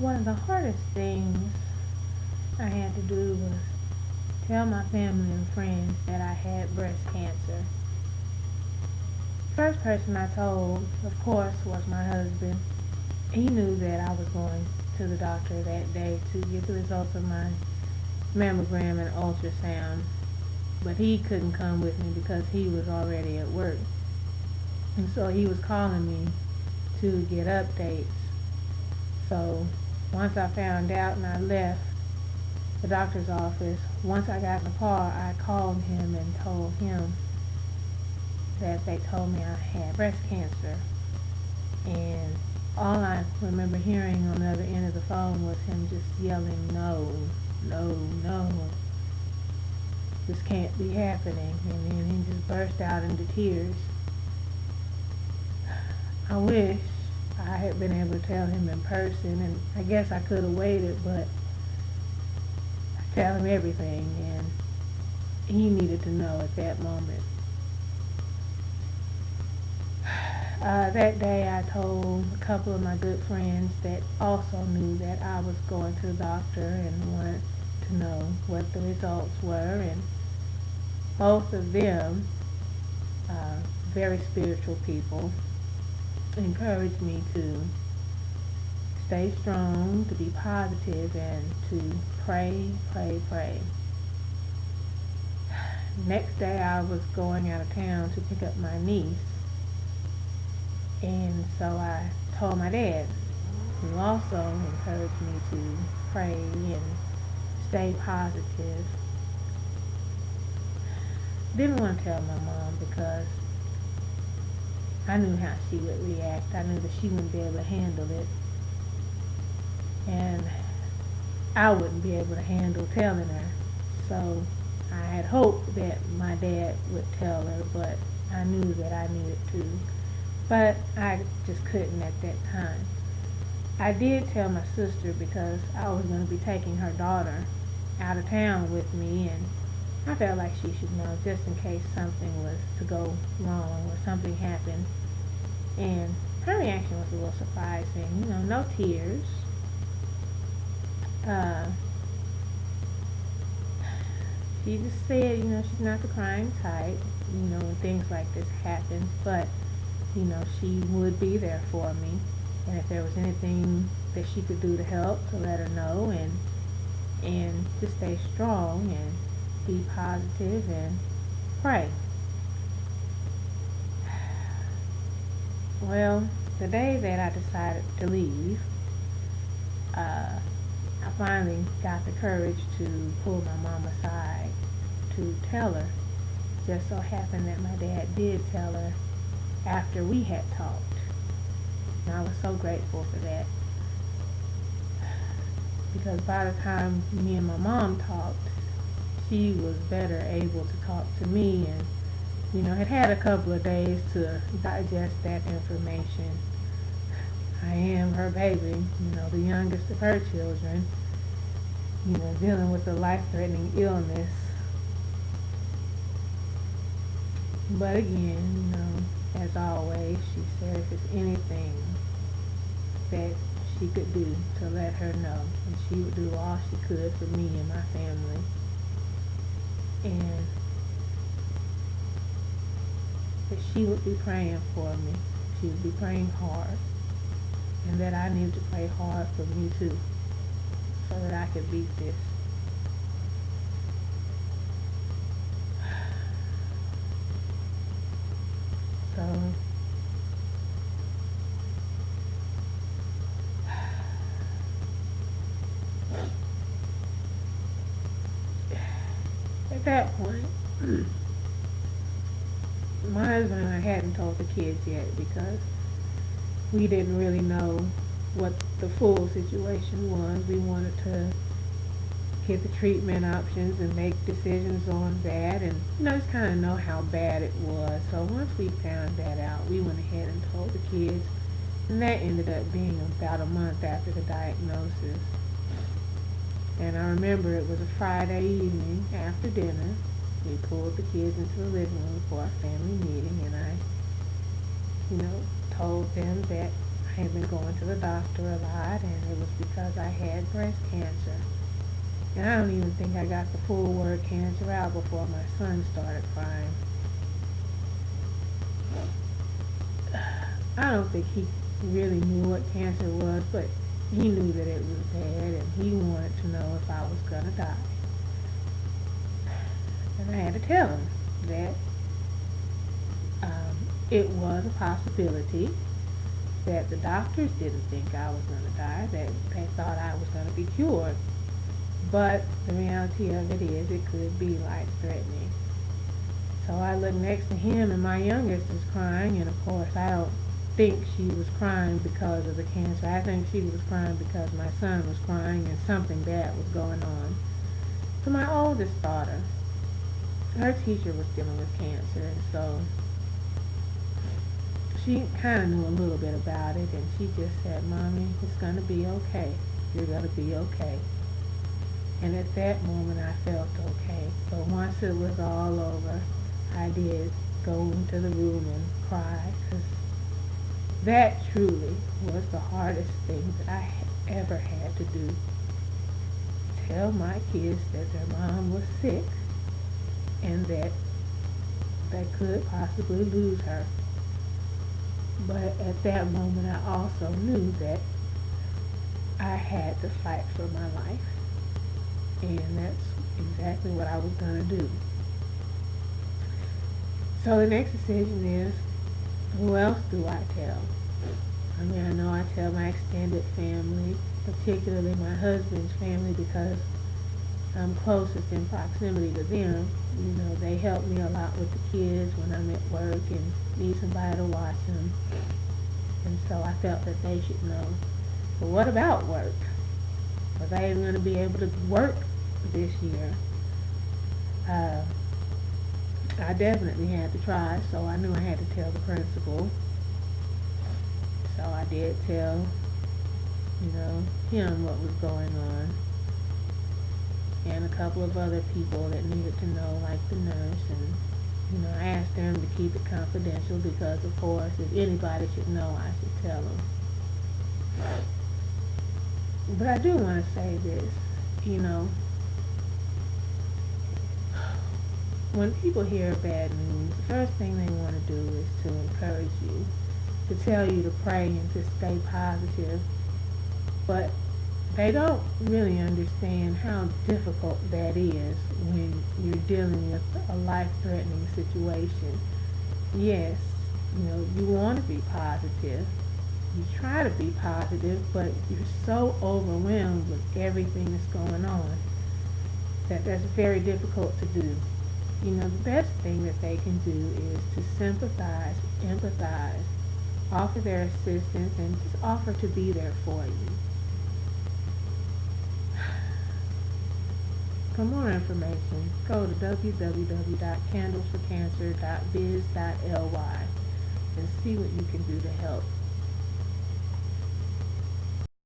One of the hardest things I had to do was tell my family and friends that I had breast cancer. First person I told, of course, was my husband. He knew that I was going to the doctor that day to get the results of my mammogram and ultrasound, but he couldn't come with me because he was already at work. And so he was calling me to get updates. So once I found out and I left the doctor's office, once I got in the car, I called him and told him that they told me I had breast cancer. And all I remember hearing on the other end of the phone was him just yelling, no, no, no, this can't be happening. And then he just burst out into tears. I wish I had been able to tell him in person, and I guess I could have waited, but I tell him everything, and he needed to know at that moment. That day I told a couple of my good friends that also knew that I was going to the doctor and wanted to know what the results were, and both of them, very spiritual people, encouraged me to stay strong, to be positive, and to pray, pray, pray. Next day I was going out of town to pick up my niece, and so I told my dad, who also encouraged me to pray and stay positive. Didn't want to tell my mom because I knew how she would react. I knew that she wouldn't be able to handle it. And I wouldn't be able to handle telling her. So I had hoped that my dad would tell her, but I knew that I needed to. But I just couldn't at that time. I did tell my sister because I was going to be taking her daughter out of town with me, and I felt like she should know just in case something was to go wrong or something happened. And her reaction was a little surprising. No tears. She just said, she's not the crying type, when things like this happen, but, she would be there for me. And if there was anything that she could do to help, to let her know, and to stay strong and be positive and pray. Well, the day that I decided to leave, I finally got the courage to pull my mom aside to tell her. Just so happened that my dad did tell her after we had talked. And I was so grateful for that. Because by the time me and my mom talked, she was better able to talk to me, and had a couple of days to digest that information. I am her baby, the youngest of her children, dealing with a life-threatening illness. But again, as always, she said if there's anything that she could do to let her know, and she would do all she could for me and my family. And that she would be praying for me. She would be praying hard. And that I need to pray hard for me too, so that I could beat this. So at that point, my husband and I hadn't told the kids yet because we didn't really know what the full situation was. We wanted to get the treatment options and make decisions on that, and just kind of know how bad it was. So once we found that out, we went ahead and told the kids, and that ended up being about a month after the diagnosis. And I remember it was a Friday evening after dinner. We pulled the kids into the living room for our family meeting, and I told them that I had been going to the doctor a lot, and it was because I had breast cancer. And I don't even think I got the full word cancer out before my son started crying. I don't think he really knew what cancer was, but he knew that it was bad, and he wanted to know if I was going to die. And I had to tell him that it was a possibility, that the doctors didn't think I was going to die, that they thought I was going to be cured. But the reality of it is it could be life-threatening. So I looked next to him, and my youngest is crying, and of course I don't think she was crying because of the cancer. I think she was crying because my son was crying and something bad was going on. So my oldest daughter, her teacher was dealing with cancer, and so she kind of knew a little bit about it, and she just said, "Mommy, it's going to be okay. You're going to be okay." And at that moment I felt okay. But once it was all over, I did go into the room and cry, because that truly was the hardest thing that I ever had to do. Tell my kids that their mom was sick and that they could possibly lose her. But at that moment I also knew that I had to fight for my life. And that's exactly what I was going to do. So the next decision is, who else do I tell? I mean, I know I tell my extended family, particularly my husband's family, because I'm closest in proximity to them. You know, they help me a lot with the kids when I'm at work and need somebody to watch them. And so I felt that they should know. But what about work? Was I even going to be able to work this year? I definitely had to try, so I knew I had to tell the principal. So I did tell, him what was going on. And a couple of other people that needed to know, like the nurse, and I asked them to keep it confidential because, of course, if anybody should know, I should tell them. But I do want to say this, when people hear bad news, the first thing they want to do is to encourage you, to tell you to pray and to stay positive. But they don't really understand how difficult that is when you're dealing with a life-threatening situation. Yes, you want to be positive. You try to be positive, but you're so overwhelmed with everything that's going on that's very difficult to do. The best thing that they can do is to sympathize, empathize, offer their assistance, and just offer to be there for you. For more information, go to www.candlesforcancer.biz.ly and see what you can do to help.